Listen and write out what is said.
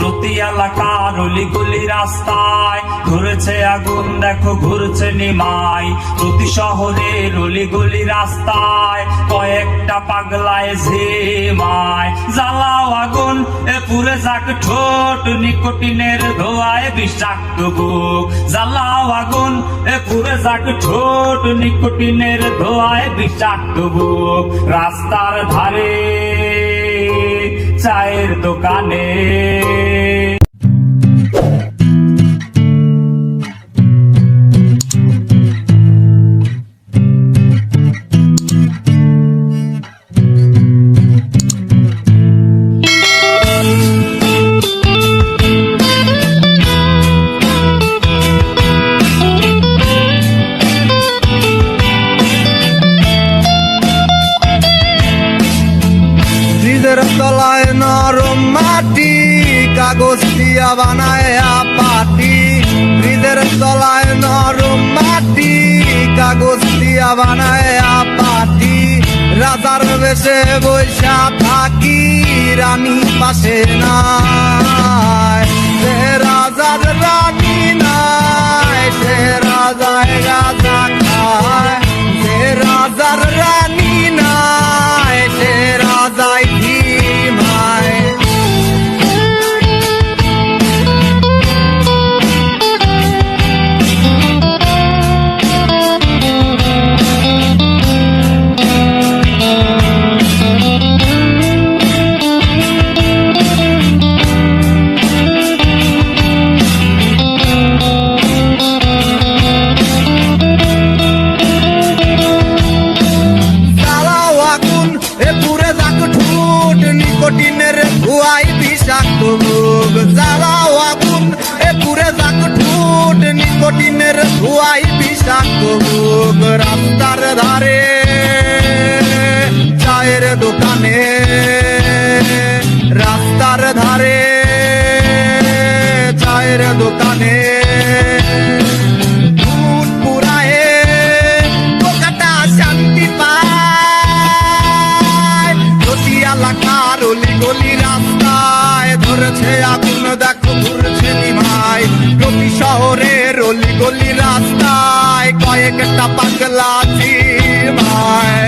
প্রতি এলাকার অলিগলি রাস্তায় ধরেছে আগুন, দেখো ঘুরছে নিমাই। প্রতি শহরের অলিগলি রাস্তায় কয়েকটা পাগলায় ঝিমায়। জ্বালাও আগুন, এ পুরে যাক ঠোঁট, নিকোটিনের ধোঁয়ায় বিষাক্ত বুক। জ্বালাও আগুন, এ পুরে যাক ঠোঁট, নিকোটিনের ধোঁয়ায় বিষাক্ত বুক। রাস্তার ধারে চায়ের দোকানে তলায় নরম মাটি, কাগজ দিয়া বানায় পাটি। ব্রিজের তলায় নরম মাটি, কাগজ দিয়া বানায় পাটি। রাজার বেশে বৈশা থাকি, রানী পাশে নাই। সে রাজার রানী নাই, সে রাজায় রাজা খায়। সে রাজার রানী নাই, সে রাজায় নিকোটিনের ধোঁয়ায় বিষাক্ত মুখ। জ্বালাও আগুন, এ পুরে যাক ঠোঁট, নিকোটিনের ধোঁয়ায় বিষাক্ত মুখ। রাস্তার ধারে চায়ের দোকানে, রাস্তার ধারে চায়ের দোকানে অলিগলি রাস্তায় ধরেছে আগুন, দেখো ঘুরছে নিমাই। প্রতি শহরের অলিগলি রাস্তায় কয়েকটা পাগলা ঝিমায়।